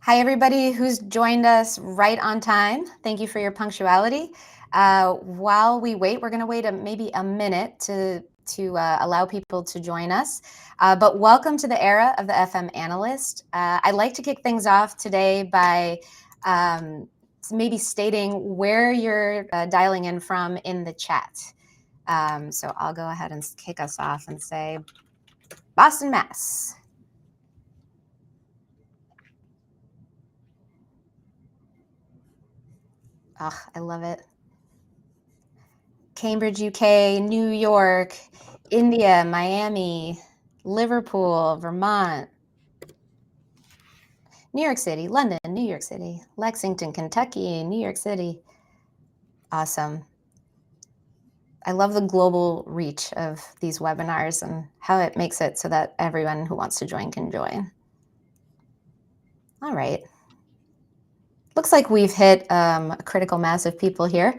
Hi, everybody who's joined us right on time. Thank you for your punctuality. While we wait, we're going to wait maybe a minute to allow people to join us. But welcome to the era of the FM Analyst. I'd like to kick things off today by maybe stating where you're dialing in from in the chat. So I'll go ahead and kick us off and say Boston, Mass. Oh, I love it. Cambridge, UK, New York, India, Miami, Liverpool, Vermont, New York City, London, New York City, Lexington, Kentucky, New York City. Awesome. I love the global reach of these webinars and how it makes it so that everyone who wants to join can join. All right. Looks like we've hit a critical mass of people here.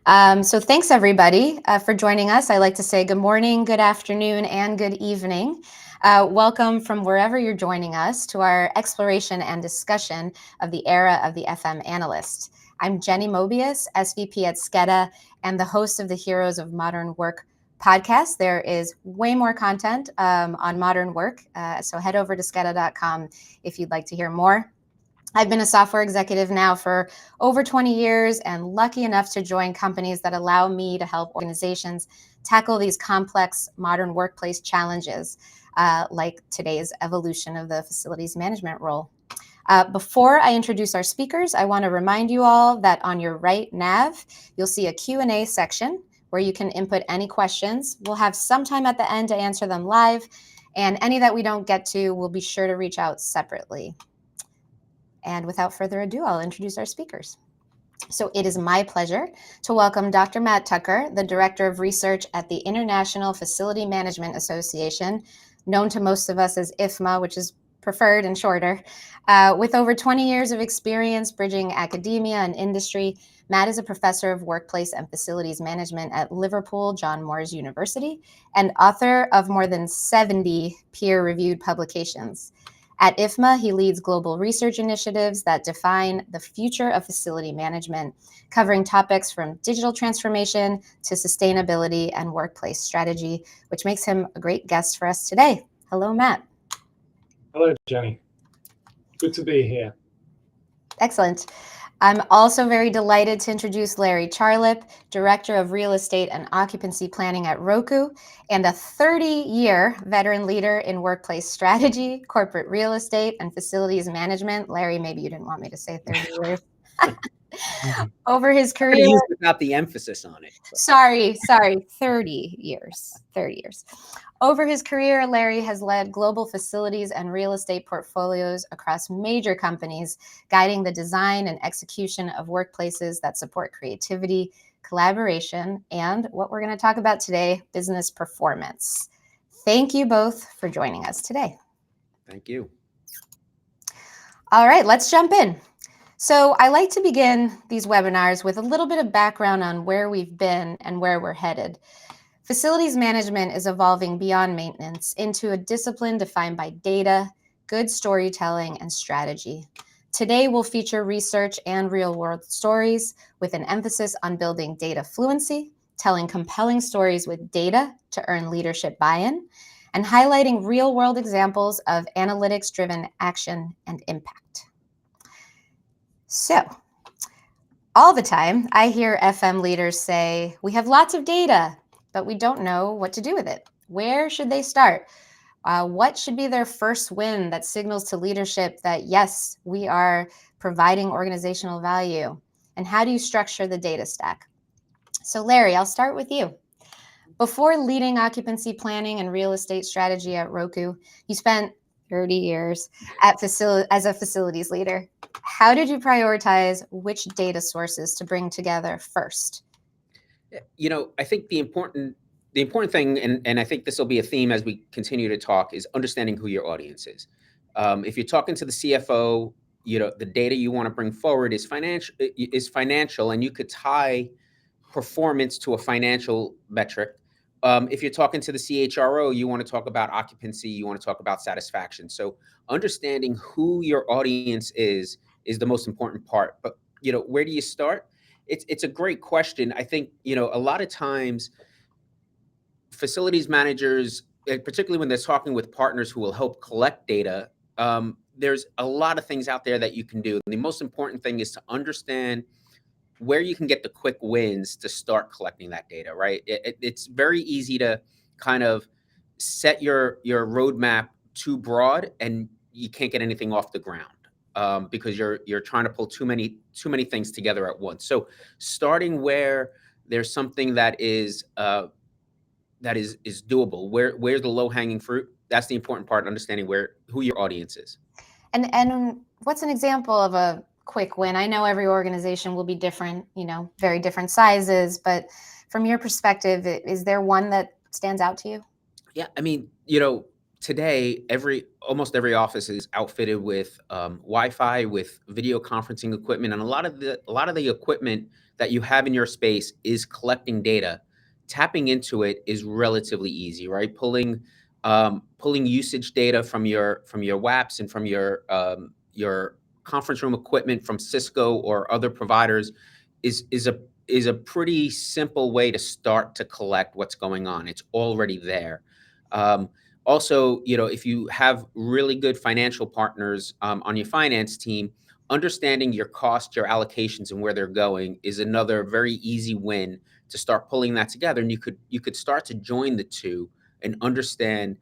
So thanks, everybody, for joining us. I like to say good morning, good afternoon, and good evening. Welcome from wherever you're joining us to our exploration and discussion of the era of the FM Analyst. I'm Jenny Moebius, SVP at Skedda, and the host of the Heroes of Modern Work podcast. There is way more content on modern work, so head over to skedda.com if you'd like to hear more. I've been a software executive now for over 20 years and lucky enough to join companies that allow me to help organizations tackle these complex modern workplace challenges, like today's evolution of the facilities management role. Before I introduce our speakers, I want to remind you all that on your right nav, you'll see a Q&A section where you can input any questions. We'll have some time at the end to answer them live, and any that we don't get to, we'll be sure to reach out separately. And without further ado, I'll introduce our speakers. So it is my pleasure to welcome Dr. Matt Tucker, the Director of Research at the International Facility Management Association, known to most of us as IFMA, which is preferred and shorter. With over 20 years of experience bridging academia and industry, Matt is a professor of workplace and facilities management at Liverpool John Moores University and author of more than 70 peer-reviewed publications. At IFMA, he leads global research initiatives that define the future of facility management, covering topics from digital transformation to sustainability and workplace strategy, which makes him a great guest for us today. Hello, Matt. Hello, Jenny. Good to be here. Excellent. I'm also very delighted to introduce Larry Charlip, Director of Real Estate and Occupancy Planning at Roku, and a 30-year veteran leader in workplace strategy, corporate real estate, and facilities management. Larry, maybe you didn't want me to say 30 years. Over his career, without the emphasis on it. Sorry, 30 years. Over his career, Larry has led global facilities and real estate portfolios across major companies, guiding the design and execution of workplaces that support creativity, collaboration, and what we're going to talk about today, business performance. Thank you both for joining us today. Thank you. All right, let's jump in. So I like to begin these webinars with a little bit of background on where we've been and where we're headed. Facilities management is evolving beyond maintenance into a discipline defined by data, good storytelling, and strategy. Today, we'll feature research and real-world stories with an emphasis on building data fluency, telling compelling stories with data to earn leadership buy-in, and highlighting real-world examples of analytics-driven action and impact. So, all the time, I hear FM leaders say, we have lots of data, but we don't know what to do with it. Where should they start? What should be their first win that signals to leadership that, yes, we are providing organizational value? And how do you structure the data stack? So Larry, I'll start with you. Before leading occupancy planning and real estate strategy at Roku, you spent 30 years as a facilities leader. How did you prioritize which data sources to bring together first? I think the important thing, and I think this will be a theme as we continue to talk, is understanding who your audience is. If you're talking to the CFO, the data you want to bring forward is financial, and you could tie performance to a financial metric, If you're talking to the CHRO, you want to talk about occupancy, you want to talk about satisfaction. So understanding who your audience is the most important part. But where do you start? It's a great question. I think a lot of times facilities managers, particularly when they're talking with partners who will help collect data, there's a lot of things out there that you can do. And the most important thing is to understand where you can get the quick wins to start collecting that data, right? It's very easy to kind of set your roadmap too broad and you can't get anything off the ground because you're trying to pull too many things together at once. So starting where there's something that is doable, where's the low-hanging fruit, that's the important part, understanding who your audience is. And what's an example of a quick win? I know every organization will be different, very different sizes, but from your perspective, is there one that stands out to you? Yeah, I mean, today almost every office is outfitted with Wi-Fi, with video conferencing equipment, and a lot of the equipment that you have in your space is collecting data. Tapping into it is relatively easy, right? Pulling usage data from your WAPs and from your conference room equipment from Cisco or other providers is a pretty simple way to start to collect what's going on. It's already there. Also, if you have really good financial partners on your finance team, understanding your cost, your allocations, and where they're going is another very easy win to start pulling that together. And you could start to join the two and understand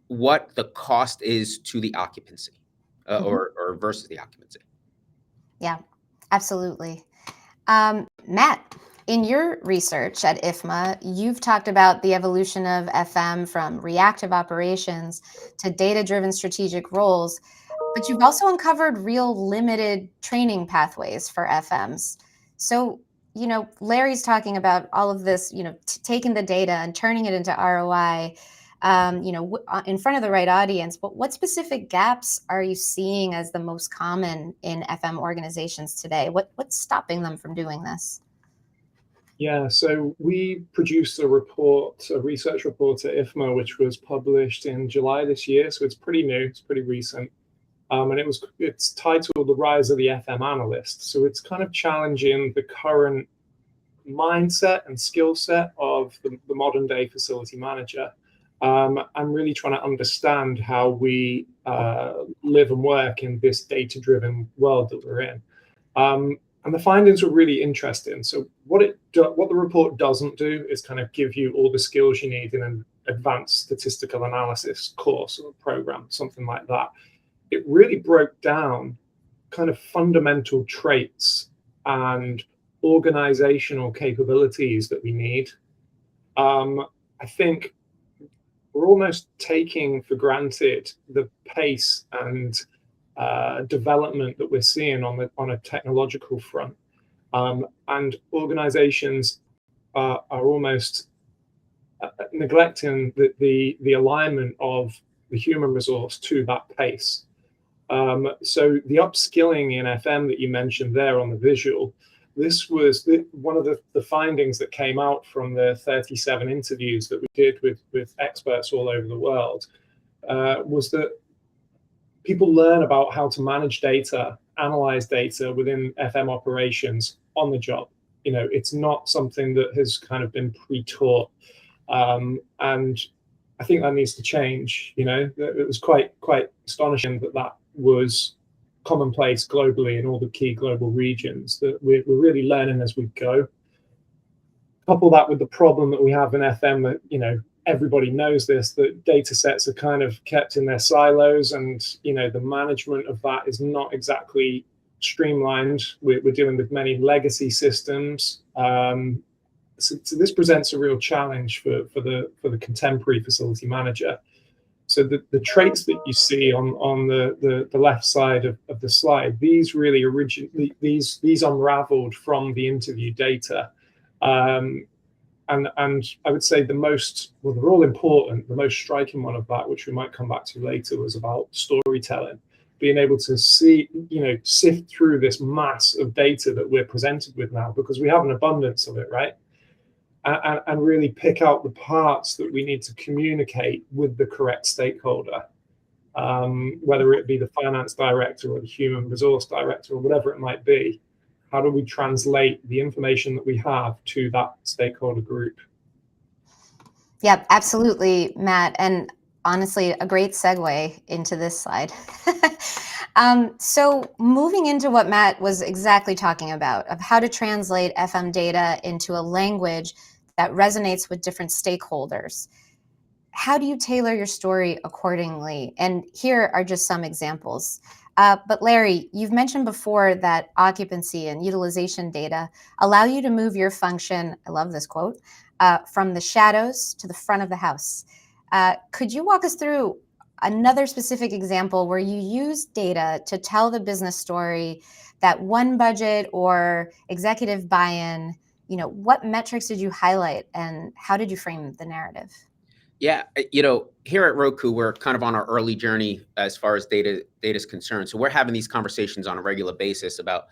what the cost is to the occupancy or versus the occupancy. Yeah, absolutely. Matt, in your research at IFMA, you've talked about the evolution of FM from reactive operations to data-driven strategic roles, but you've also uncovered real limited training pathways for FMs. So, Larry's talking about all of this, taking the data and turning it into ROI, in front of the right audience. But what specific gaps are you seeing as the most common in FM organizations today? What's stopping them from doing this? Yeah, so we produced a research report at IFMA, which was published in July this year. So it's pretty new, it's pretty recent. And it's titled The Rise of the FM Analyst. So it's kind of challenging the current mindset and skill set of the modern day facility manager. I'm really trying to understand how we live and work in this data-driven world that we're in. And the findings were really interesting. So what the report doesn't do is kind of give you all the skills you need in an advanced statistical analysis course or program, something like that. It really broke down kind of fundamental traits and organizational capabilities that we need. I think we're almost taking for granted the pace and development that we're seeing on a technological front, and organizations are almost neglecting the alignment of the human resource to that pace. So the upskilling in FM that you mentioned there on the visual, this was one of the findings that came out from the 37 interviews that we did with experts all over the world, was that people learn about how to manage data, analyze data within FM operations on the job. It's not something that has kind of been pre-taught. And I think that needs to change. It was quite astonishing that was commonplace globally in all the key global regions, that we're really learning as we go. Couple that with the problem that we have in FM that, everybody knows this, that data sets are kind of kept in their silos, and, the management of that is not exactly streamlined. We're dealing with many legacy systems. So this presents a real challenge for the contemporary facility manager. So the traits that you see on the left side of the slide, these really these unraveled from the interview data. And I would say they're all important. The most striking one of that, which we might come back to later, was about storytelling. Being able to see, sift through this mass of data that we're presented with now, because we have an abundance of it, right? and really pick out the parts that we need to communicate with the correct stakeholder, whether it be the finance director or the human resource director or whatever it might be. How do we translate the information that we have to that stakeholder group? Yep, absolutely, Matt. And honestly, a great segue into this slide. So moving into what Matt was exactly talking about, of how to translate FM data into a language that resonates with different stakeholders. How do you tailor your story accordingly? And here are just some examples. But Larry, you've mentioned before that occupancy and utilization data allow you to move your function, I love this quote, from the shadows to the front of the house. Could you walk us through another specific example where you use data to tell the business story that won budget or executive buy-in? You know, what metrics did you highlight and how did you frame the narrative? Yeah, here at Roku, we're kind of on our early journey as far as data is concerned. So we're having these conversations on a regular basis about,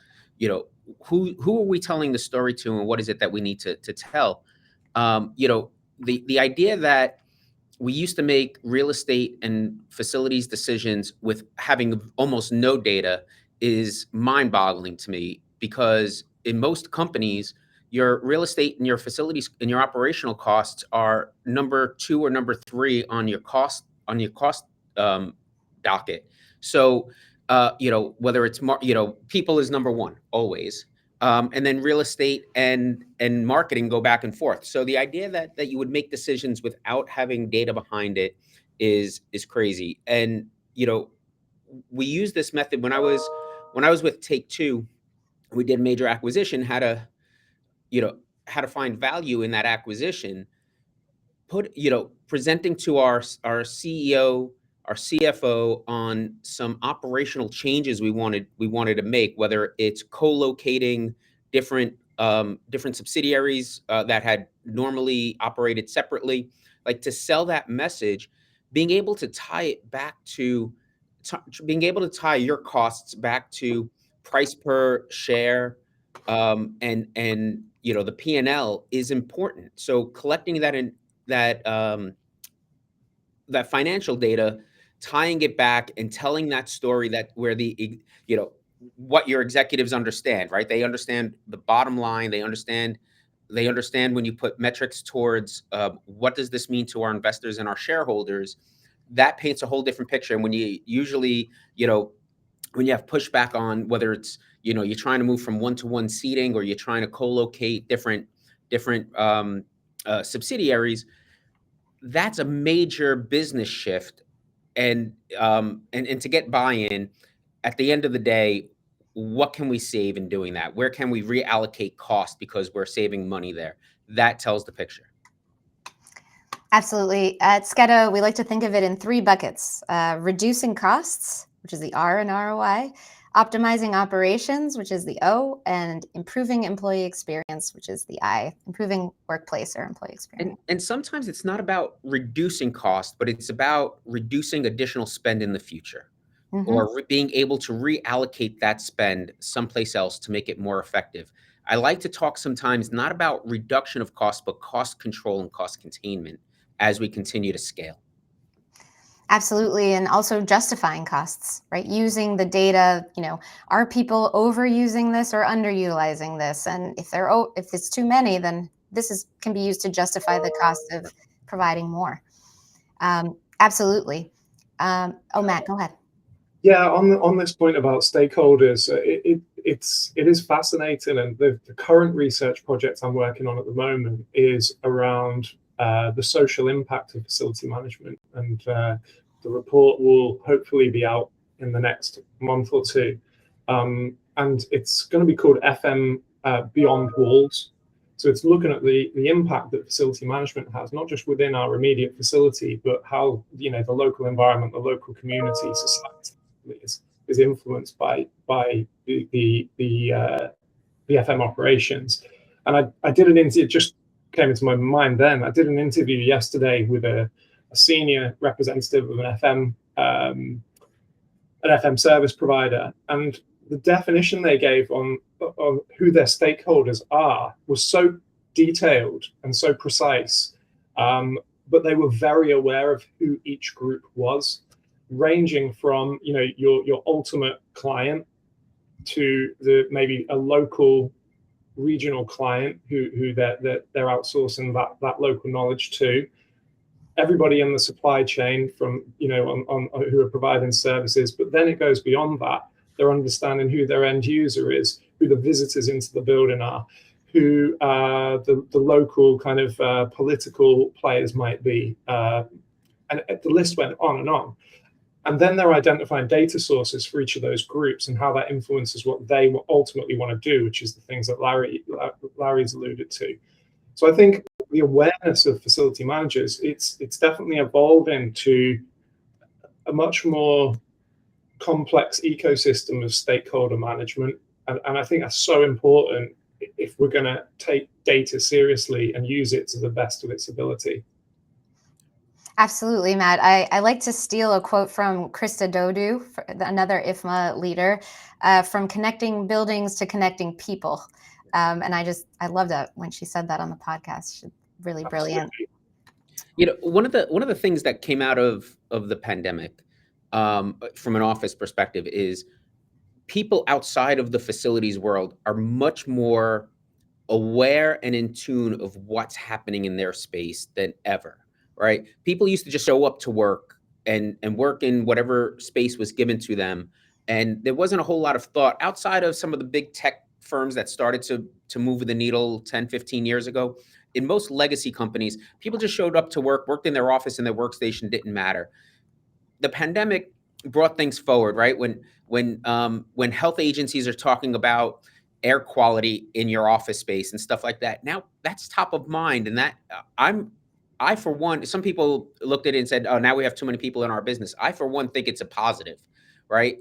who are we telling the story to, and what is it that we need to tell? The idea that we used to make real estate and facilities decisions with having almost no data is mind-boggling to me, because in most companies, your real estate and your facilities and your operational costs are number 2 or number 3 on your cost docket. So whether it's people is number 1 always, and then real estate and marketing go back and forth. So the idea that you would make decisions without having data behind it is crazy. And we use this method when I was with Take Two. We did major acquisition, how to find value in that acquisition, presenting to our CEO, our CFO on some operational changes we wanted to make, whether it's co-locating different subsidiaries that had normally operated separately, like to sell that message, being able to tie it back to being able to tie your costs back to price per share, and the P&L is important. So collecting that financial data, tying it back and telling that story, that where what your executives understand, right? They understand the bottom line. They understand when you put metrics towards what does this mean to our investors and our shareholders. That paints a whole different picture. And when you usually, when you have pushback on whether it's, you're trying to move from 1-to-1 seating, or you're trying to co-locate different subsidiaries, that's a major business shift. And to get buy-in, at the end of the day, what can we save in doing that? Where can we reallocate cost because we're saving money there? That tells the picture. Absolutely. At Skedda, we like to think of it in 3 buckets: reducing costs, which is the R in ROI, optimizing operations, which is the O, and improving employee experience, which is the I, improving workplace or employee experience. And sometimes it's not about reducing cost, but it's about reducing additional spend in the future, or being able to reallocate that spend someplace else to make it more effective. I like to talk sometimes not about reduction of cost, but cost control and cost containment as we continue to scale. Absolutely. And also justifying costs, right? Using the data, are people overusing this or underutilizing this? And if it's too many, then this can be used to justify the cost of providing more. Absolutely. Matt, go ahead. Yeah, on this point about stakeholders, it is fascinating, and the current research project I'm working on at the moment is around the social impact of facility management, and the report will hopefully be out in the next month or 2, and it's going to be called FM Beyond Walls. So it's looking at the impact that facility management has, not just within our immediate facility, but how the local environment, the local community, society is influenced by the FM operations. And I did an interview, it just came into my mind then. I did an interview yesterday with a senior representative of an FM service provider, and the definition they gave on who their stakeholders are was so detailed and so precise, but they were very aware of who each group was, ranging from your ultimate client to maybe a local regional client who they're outsourcing that local knowledge to. Everybody in the supply chain from on who are providing services, but then it goes beyond that. They're understanding who their end user is, who the visitors into the building are, who the local kind of political players might be, and the list went on and on. And then they're identifying data sources for each of those groups and how that influences what they ultimately want to do, which is the things that Larry's alluded to. So I think the awareness of facility managers, it's definitely evolving to a much more complex ecosystem of stakeholder management. And I think that's so important if we're going to take data seriously and use it to the best of its ability. Absolutely, Matt. I like to steal a quote from Krista Dodu, another IFMA leader, from connecting buildings to connecting people. And I love that when she said that on the podcast. She's really brilliant. One of the things that came out of the pandemic, from an office perspective, is people outside of the facilities world are much more aware and in tune of what's happening in their space than ever. Right? People used to just show up to work and work in whatever space was given to them. And there wasn't a whole lot of thought outside of some of the big tech firms that started to move the needle 10, 15 years ago. In most legacy companies, people just showed up to work, worked in their office and their workstation, didn't matter. The pandemic brought things forward, right? When health agencies are talking about air quality in your office space and stuff like that, now that's top of mind. And that I, for one, some people looked at it and said, oh, now we have too many people in our business. I, for one, think it's a positive, right?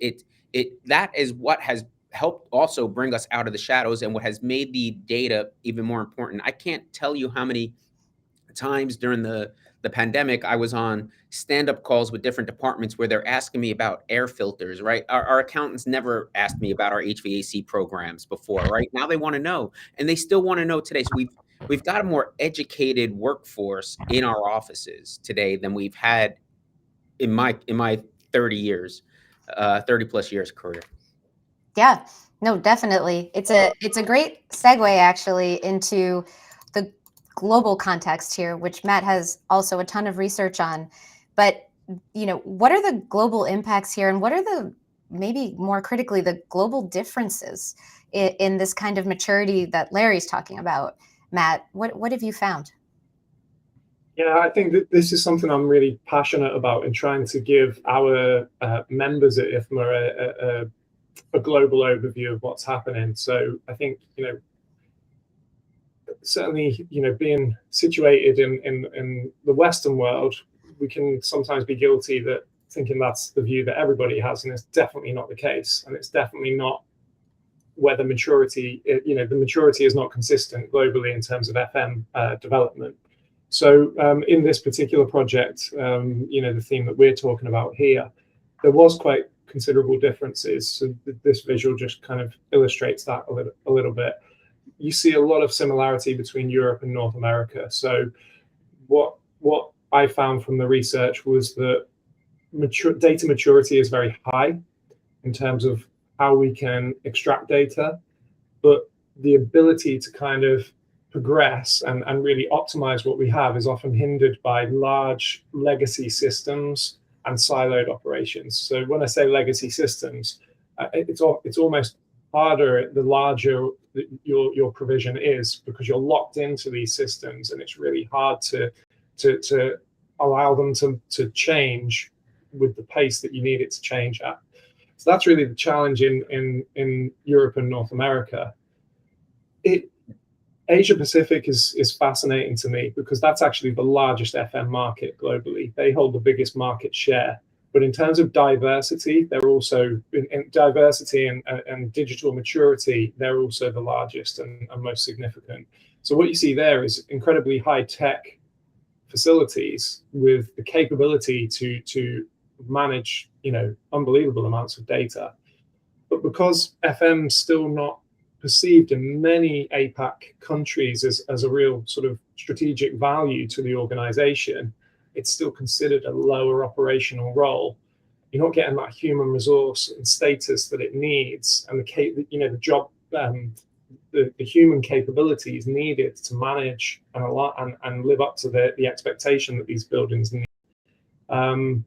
That is what has helped also bring us out of the shadows and what has made the data even more important. I can't tell you how many times during the pandemic I was on stand-up calls with different departments where they're asking me about air filters, right? Our accountants never asked me about our HVAC programs before, right? Now they want to know, and they still want to know today. So we've got a more educated workforce in our offices today than we've had in my 30 plus years career. Yeah, no, definitely. It's a great segue actually into the global context here, which Matt has also a ton of research on. But what are the global impacts here, and what are the, maybe more critically, the global differences in this kind of maturity that Larry's talking about? Matt, what have you found? Yeah, I think that this is something I'm really passionate about in trying to give our members at IFMA a global overview of what's happening. So I think, certainly, being situated in the Western world, we can sometimes be guilty that thinking that's the view that everybody has, and it's definitely not the case. And it's definitely not where the maturity is not consistent globally in terms of FM development. So in this particular project, the theme that we're talking about here, there was quite considerable differences. So this visual just kind of illustrates that a little bit. You see a lot of similarity between Europe and North America. So what I found from the research was that data maturity is very high in terms of how we can extract data, but the ability to kind of progress and really optimize what we have is often hindered by large legacy systems and siloed operations. So when I say legacy systems, it's almost harder the larger your provision is, because you're locked into these systems, and it's really hard to allow them to change with the pace that you need it to change at. So that's really the challenge in Europe and North America. Asia Pacific is fascinating to me because that's actually the largest FM market globally. They hold the biggest market share. But in terms of diversity, they're also in diversity and digital maturity, they're also the largest and most significant. So what you see there is incredibly high tech facilities with the capability to manage, unbelievable amounts of data. But because FM's still not perceived in many APAC countries as a real sort of strategic value to the organization, it's still considered a lower operational role. You're not getting that human resource and status that it needs, and the job, the human capabilities needed to manage and live up to the expectation that these buildings need. And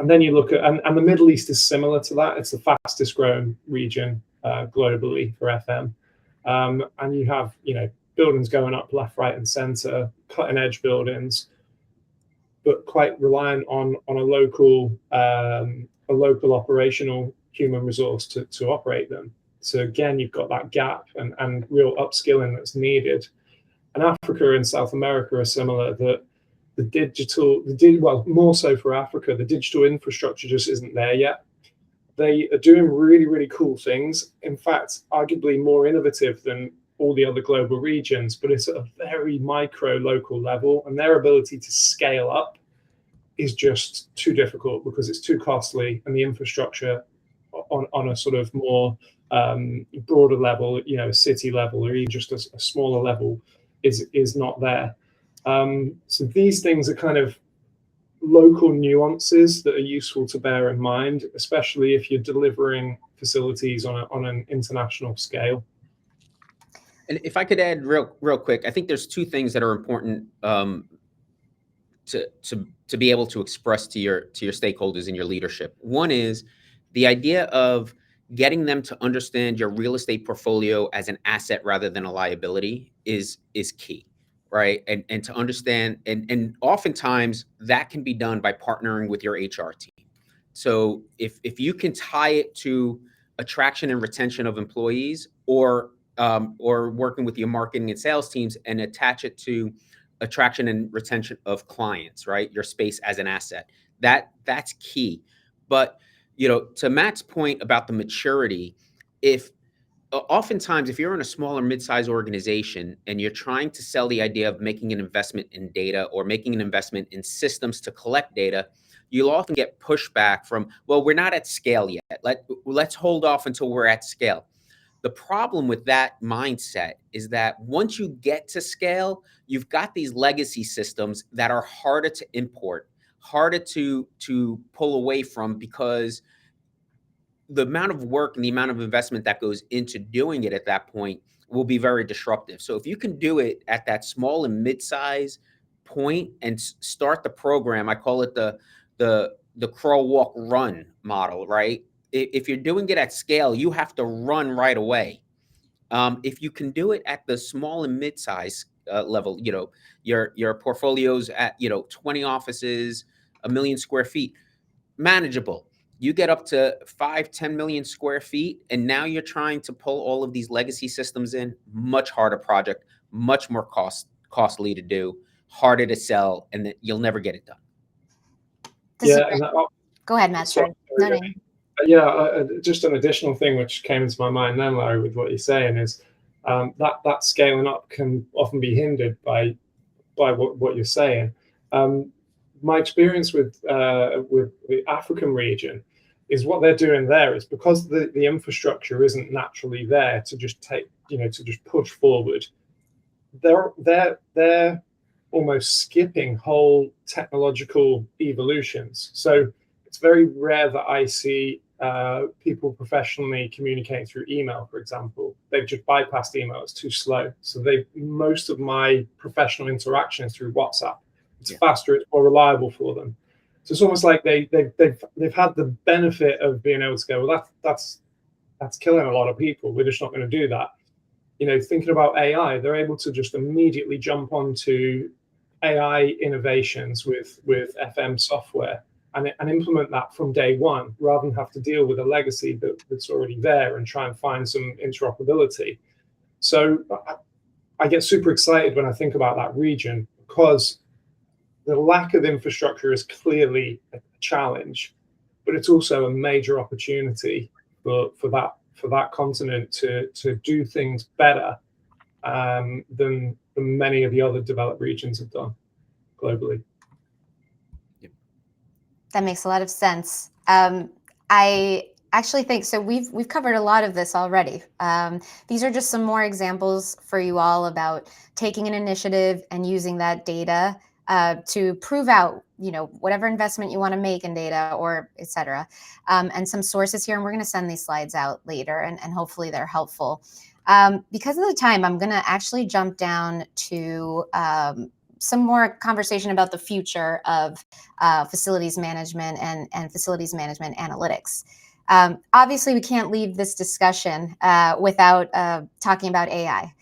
then you look at, and the Middle East is similar to that. It's the fastest growing region globally for FM. And you have, buildings going up left, right, and center, cutting edge buildings, but quite reliant on a local operational human resource to operate them. So again, you've got that gap and real upskilling that's needed. And Africa and South America are similar, that more so for Africa, the digital infrastructure just isn't there yet. They are doing really, really cool things. In fact, arguably more innovative than all the other global regions, but it's at a very micro local level, and their ability to scale up is just too difficult because it's too costly, and the infrastructure on a sort of more broader level, a city level, or even just a smaller level is not there. So these things are kind of local nuances that are useful to bear in mind, especially if you're delivering facilities on an international scale. And if I could add real quick, I think there's two things that are important to be able to express to your stakeholders and your leadership. One is the idea of getting them to understand your real estate portfolio as an asset rather than a liability is key. Right. And to understand, and oftentimes that can be done by partnering with your HR team. So if you can tie it to attraction and retention of employees, or working with your marketing and sales teams and attach it to attraction and retention of clients, right? Your space as an asset, that's key. But, to Matt's point about the maturity, oftentimes, if you're in a smaller mid-sized organization and you're trying to sell the idea of making an investment in data or making an investment in systems to collect data, you'll often get pushback from, well, we're not at scale yet. Let's hold off until we're at scale. The problem with that mindset is that once you get to scale, you've got these legacy systems that are harder to import, harder to pull away from, because the amount of work and the amount of investment that goes into doing it at that point will be very disruptive. So if you can do it at that small and mid-size point and start the program, I call it the crawl, walk, run model, right? If you're doing it at scale, you have to run right away. If you can do it at the small and mid-size level, your portfolios at 20 offices, 1 million square feet, manageable. You get up to 5-10 million square feet, and now you're trying to pull all of these legacy systems in. Much harder project, much more costly to do, harder to sell, and you'll never get it done. Go ahead, Matt. Sorry. No. Just an additional thing which came into my mind then, Larry, with what you're saying is that scaling up can often be hindered by what you're saying. My experience with the African region is what they're doing there is, because the infrastructure isn't naturally there to just push forward. They're almost skipping whole technological evolutions. So it's very rare that I see people professionally communicating through email, for example. They've just bypassed email. It's too slow. So most of my professional interaction is through WhatsApp. It's faster, it's more reliable for them. So it's almost like they've had the benefit of being able to go, well, that's killing a lot of people. We're just not going to do that. Thinking about AI, they're able to just immediately jump onto AI innovations with FM software and implement that from day one, rather than have to deal with a legacy that's already there and try and find some interoperability. So I get super excited when I think about that region, because the lack of infrastructure is clearly a challenge, but it's also a major opportunity for that continent to do things better than many of the other developed regions have done globally. That makes a lot of sense. I actually think so. We've covered a lot of this already. These are just some more examples for you all about taking an initiative and using that data to prove out, whatever investment you want to make in data or et cetera. And some sources here, and we're going to send these slides out later, and hopefully they're helpful. Because of the time, I'm going to actually jump down to some more conversation about the future of facilities management and facilities management analytics. Obviously, we can't leave this discussion without talking about AI.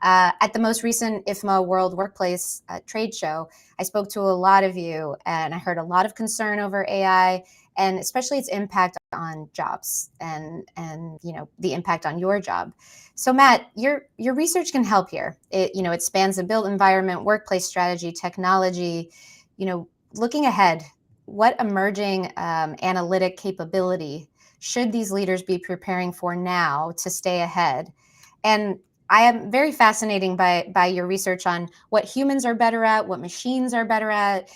At the most recent IFMA World Workplace trade show, I spoke to a lot of you, and I heard a lot of concern over AI, and especially its impact on jobs and the impact on your job. So Matt, your research can help here. It spans the built environment, workplace strategy, technology. Looking ahead, what emerging analytic capability should these leaders be preparing for now to stay ahead? And I am very fascinated by your research on what humans are better at, what machines are better at.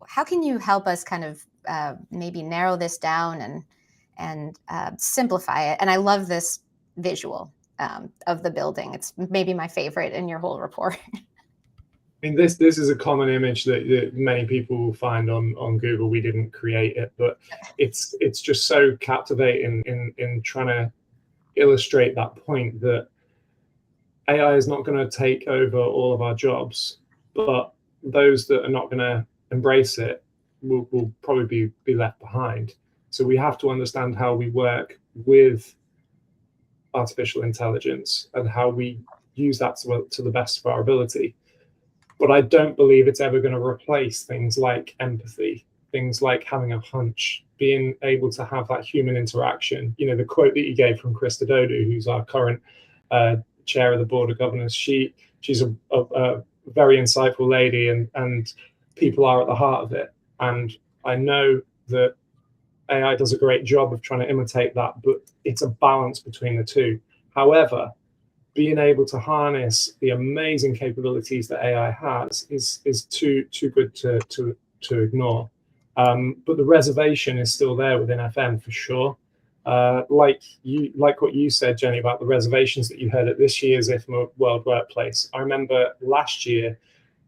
How can you help us kind of maybe narrow this down and simplify it? And I love this visual of the building. It's maybe my favorite in your whole report. I mean, this is a common image that many people will find on Google. We didn't create it, but it's just so captivating in trying to illustrate that point that AI is not going to take over all of our jobs, but those that are not going to embrace it will probably be left behind. So we have to understand how we work with artificial intelligence and how we use that to the best of our ability. But I don't believe it's ever going to replace things like empathy, things like having a hunch, being able to have that human interaction. The quote that you gave from Krista Dodu, who's our current chair of the board of governors, she's a very insightful lady, and people are at the heart of it. And I know that AI does a great job of trying to imitate that, but it's a balance between the two. However, being able to harness the amazing capabilities that AI has is too good to ignore. But the reservation is still there within FM for sure. Like what you said, Jenny, about the reservations that you heard at this year's IFMA World Workplace. I remember last year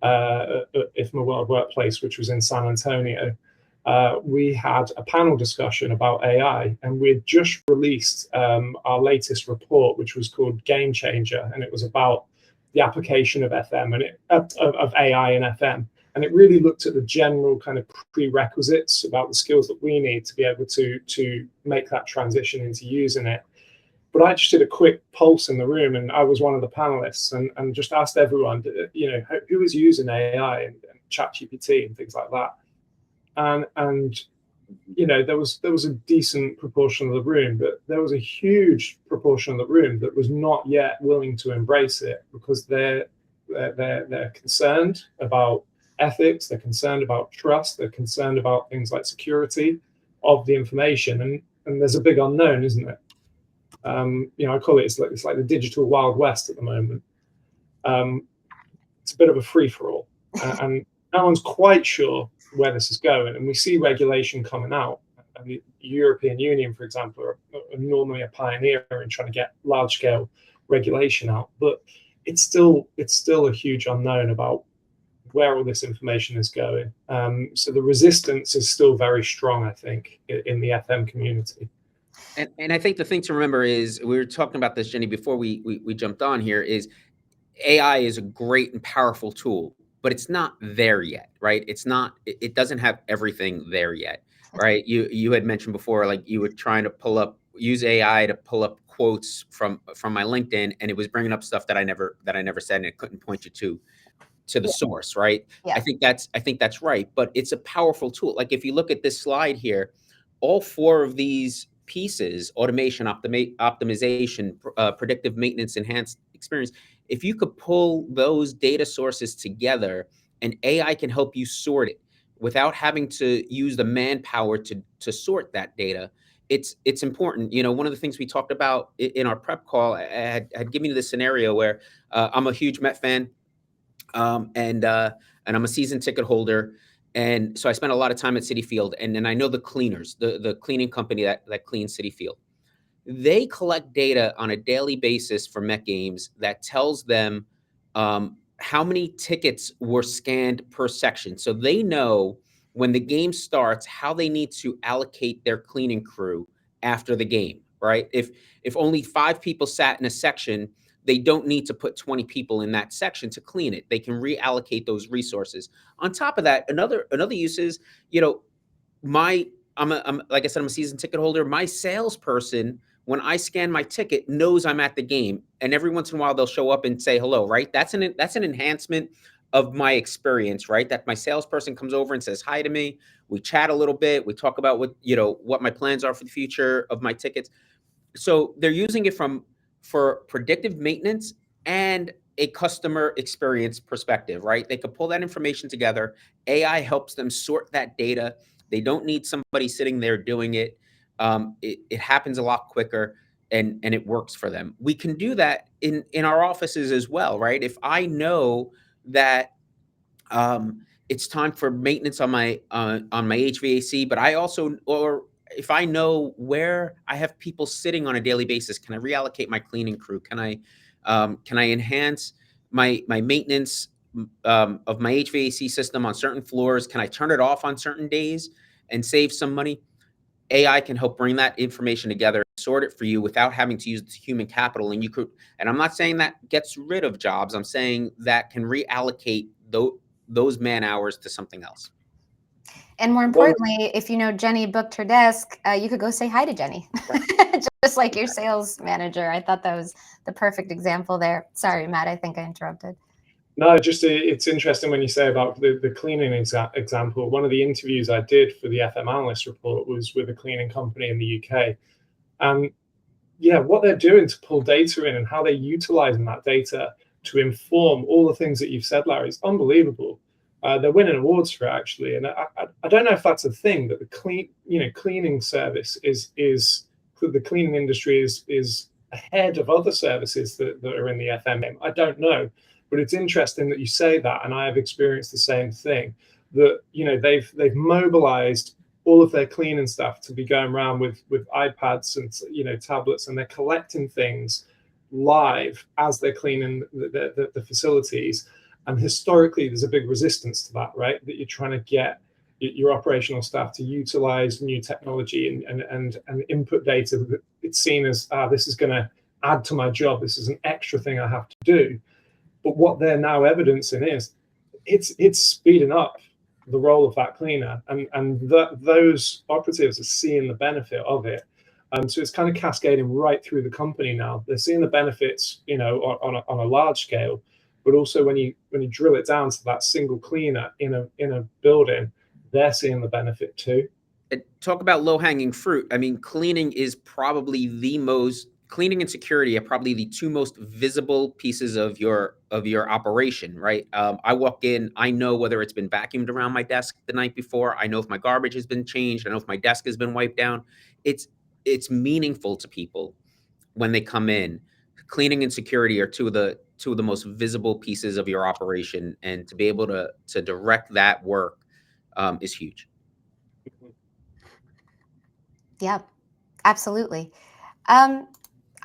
at IFMA World Workplace, which was in San Antonio, we had a panel discussion about AI, and we had just released our latest report, which was called Game Changer, and it was about the application of FM and of AI in FM. And it really looked at the general kind of prerequisites about the skills that we need to be able to make that transition into using it. But I just did a quick pulse in the room, and I was one of the panelists, and just asked everyone, who is using AI and ChatGPT and things like that. And there was a decent proportion of the room, but there was a huge proportion of the room that was not yet willing to embrace it because they're concerned about ethics, they're concerned about trust, they're concerned about things like security of the information, and there's a big unknown, isn't it? I call it it's like the digital Wild West at the moment. It's a bit of a free for all, and no one's quite sure where this is going. And we see regulation coming out. And the European Union, for example, are normally a pioneer in trying to get large scale regulation out, but it's still a huge unknown about where all this information is going. So the resistance is still very strong, I think, in the FM community. And I think the thing to remember is, we were talking about this, Jenny, before we jumped on here, is AI is a great and powerful tool, but it's not there yet, right? It doesn't have everything there yet, right? You had mentioned before, like you were trying to use AI to pull up quotes from my LinkedIn, and it was bringing up stuff that I never said, and it couldn't point you to the source, right? Yeah. I think that's right, but it's a powerful tool. Like if you look at this slide here, all four of these pieces: automation, optimization, predictive maintenance, enhanced experience. If you could pull those data sources together, and AI can help you sort it without having to use the manpower to sort that data, it's important. One of the things we talked about in our prep call, I had given you this scenario where I'm a huge Met fan, and I'm a season ticket holder, And so I spent a lot of time at City Field, and then I know the cleaners, the cleaning company that cleans City Field. They collect data on a daily basis for Met games that tells them how many tickets were scanned per section. So they know when the game starts how they need to allocate their cleaning crew after the game, right? If only 5 people sat in a section, they don't need to put 20 people in that section to clean it. They can reallocate those resources. On top of that, another use is, you know, I'm like I said, I'm a season ticket holder. My salesperson, when I scan my ticket, knows I'm at the game, and every once in a while they'll show up and say hello. Right? That's an enhancement of my experience. Right? That my salesperson comes over and says hi to me. We chat a little bit. We talk about what my plans are for the future of my tickets. So they're using it for predictive maintenance and a customer experience perspective, right? They could pull that information together. AI helps them sort that data. They don't need somebody sitting there doing it. It happens a lot quicker, and it works for them. We can do that in our offices as well, right? If I know that it's time for maintenance on my HVAC, but I also, or if I know where I have people sitting on a daily basis, can I reallocate my cleaning crew? Can I enhance my maintenance of my HVAC system on certain floors? Can I turn it off on certain days and save some money? AI can help bring that information together, sort it for you without having to use the human capital. And you could, and I'm not saying that gets rid of jobs. I'm saying that can reallocate those man hours to something else. And more importantly, if you know Jenny booked her desk, you could go say hi to Jenny, just like your sales manager. I thought that was the perfect example there. Sorry, Matt, I think I interrupted. No, just it's interesting when you say about the cleaning example. One of the interviews I did for the FM Analyst report was with a cleaning company in the UK. And yeah, what they're doing to pull data in and how they're utilizing that data to inform all the things that you've said, Larry, is unbelievable. They're winning awards for it, actually. And I don't know if that's a thing, that the cleaning service is the cleaning industry is ahead of other services that are in the FM game. I don't know. But it's interesting that you say that, and I have experienced the same thing. That they've mobilized all of their cleaning staff to be going around with iPads and tablets, and they're collecting things live as they're cleaning the facilities. And historically, there's a big resistance to that, right? That you're trying to get your operational staff to utilize new technology and input data. It's seen as this is going to add to my job. This is an extra thing I have to do. But what they're now evidencing is it's speeding up the role of that cleaner, and those operatives are seeing the benefit of it. So it's kind of cascading right through the company now. They're seeing the benefits, on a large scale, but also when you drill it down to that single cleaner in a building, they're seeing the benefit too. Talk about low-hanging fruit. I mean, cleaning and security are probably the two most visible pieces of your operation, right? I walk in, I know whether it's been vacuumed around my desk the night before. I know if my garbage has been changed. I know if my desk has been wiped down. It's meaningful to people when they come in. Cleaning and security are two of the most visible pieces of your operation, and to be able to direct that work is huge. Yeah, absolutely.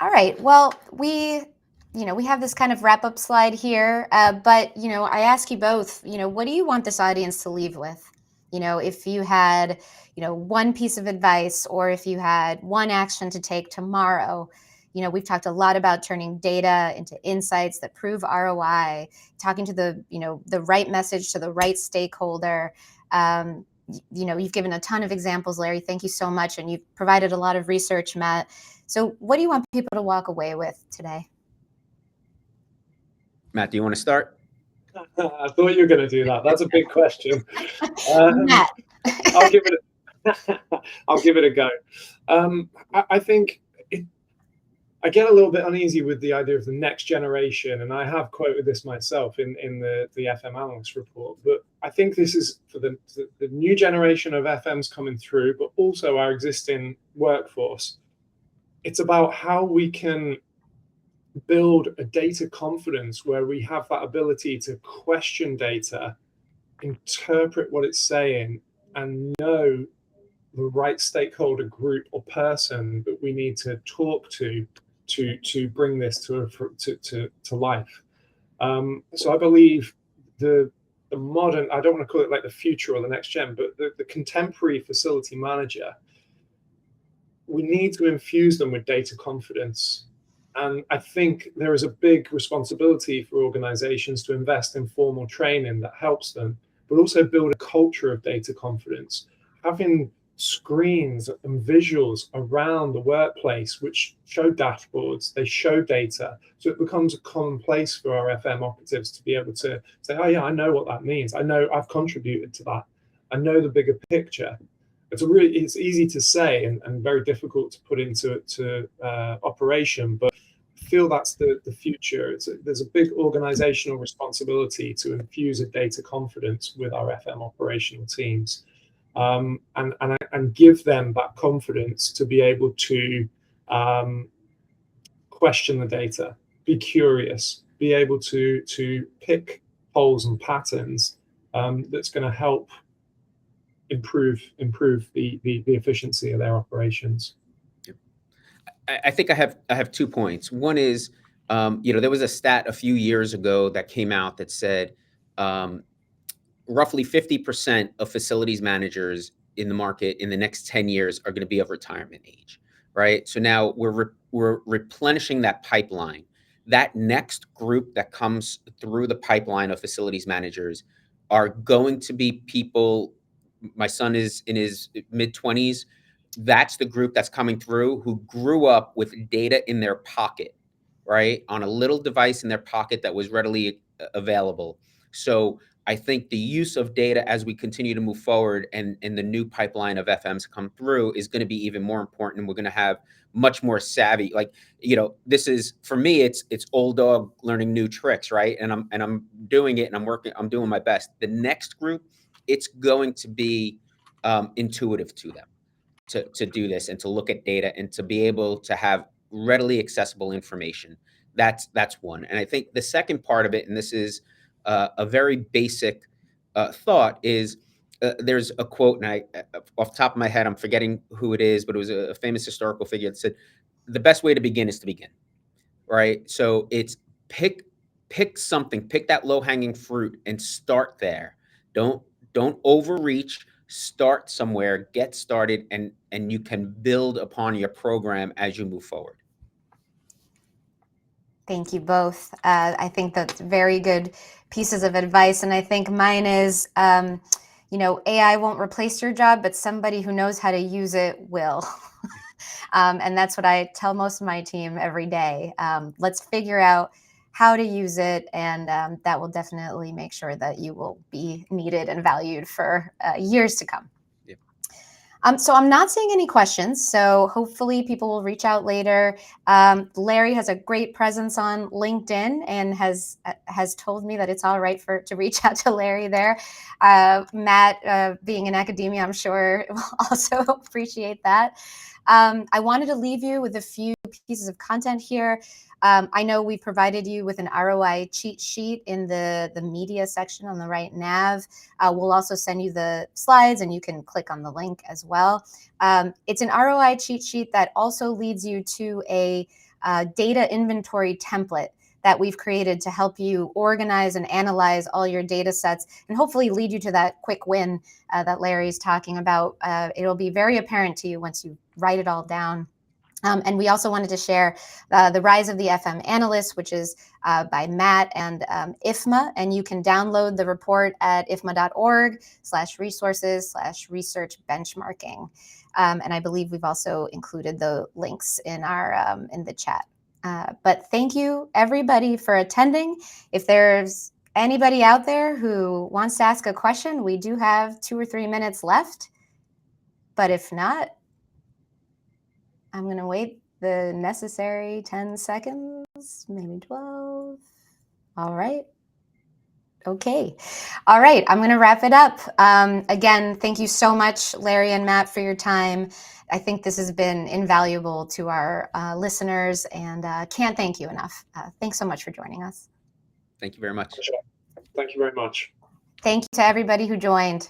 All right. Well, we have this kind of wrap up slide here, but I ask you both, what do you want this audience to leave with? If you had, one piece of advice, or if you had one action to take tomorrow. We've talked a lot about turning data into insights that prove ROI, talking to the right message to the right stakeholder. You've given a ton of examples, Larry. Thank you so much. And you've provided a lot of research, Matt. So what do you want people to walk away with today? Matt, do you want to start? I thought you were going to do that. That's a big question. Matt. I'll give it a go. I think I get a little bit uneasy with the idea of the next generation, and I have quoted this myself in the FM Analyst report. But I think this is for the new generation of FMs coming through, but also our existing workforce. It's about how we can build a data confidence where we have that ability to question data interpret what it's saying and know the right stakeholder group or person that we need to talk to bring this to life. So I believe the modern, I don't want to call it like the future or the next gen, but the contemporary facility manager, we need to infuse them with data confidence. And I think there is a big responsibility for organizations to invest in formal training that helps them, but also build a culture of data confidence. Having screens and visuals around the workplace which show dashboards, they show data, so it becomes a commonplace for our FM operatives to be able to say, oh yeah, I know what that means, I know I've contributed to that, I know the bigger picture. It's easy to say and very difficult to put into operation, but I feel that's the future. There's a big organizational responsibility to infuse a data confidence with our FM operational teams. And give them that confidence to be able to question the data, be curious, be able to pick holes and patterns that's going to help improve the efficiency of their operations. I think I have 2 points. One is, there was a stat a few years ago that came out that said roughly 50% of facilities managers in the market in the next 10 years are going to be of retirement age, right? So now we're replenishing that pipeline. That next group that comes through the pipeline of facilities managers are going to be people. My son is in his mid-20s. That's the group that's coming through who grew up with data in their pocket, right? On a little device in their pocket that was readily available. So I think the use of data as we continue to move forward and the new pipeline of FMs come through is going to be even more important. We're going to have much more savvy, this is, for me, it's old dog learning new tricks, right? And I'm doing it and I'm doing my best. The next group, it's going to be intuitive to them to do this and to look at data and to be able to have readily accessible information. That's one. And I think the second part of it, and this is a very basic thought, is there's a quote, and I, off the top of my head, I'm forgetting who it is, but it was a famous historical figure that said, the best way to begin is to begin, right? So it's pick something, pick that low-hanging fruit and start there. Don't overreach. Start somewhere, get started, and you can build upon your program as you move forward. Thank you both. I think that's very good pieces of advice. And I think mine is, AI won't replace your job, but somebody who knows how to use it will. And that's what I tell most of my team every day. Let's figure out how to use it, and that will definitely make sure that you will be needed and valued for years to come. Yeah. So I'm not seeing any questions, so hopefully people will reach out later. Larry has a great presence on LinkedIn and has told me that it's all right to reach out to Larry there. Matt, being in academia, I'm sure will also appreciate that. I wanted to leave you with a few pieces of content here. I know we provided you with an ROI cheat sheet in the media section on the right nav. We'll also send you the slides and you can click on the link as well. It's an ROI cheat sheet that also leads you to a data inventory template that we've created to help you organize and analyze all your data sets and hopefully lead you to that quick win that Larry's talking about. It'll be very apparent to you once you write it all down. And we also wanted to share The Rise of the FM Analyst, which is by Matt and IFMA. And you can download the report at ifma.org/resources/research benchmarking. And I believe we've also included the links in our in the chat. But thank you, everybody, for attending. If there's anybody out there who wants to ask a question, we do have 2 or 3 minutes left. But if not, I'm going to wait the necessary 10 seconds, maybe 12. All right. Okay. All right. I'm going to wrap it up. Again, thank you so much, Larry and Matt, for your time. I think this has been invaluable to our listeners, and can't thank you enough. Thanks so much for joining us. Thank you very much. Thank you very much. Thank you to everybody who joined.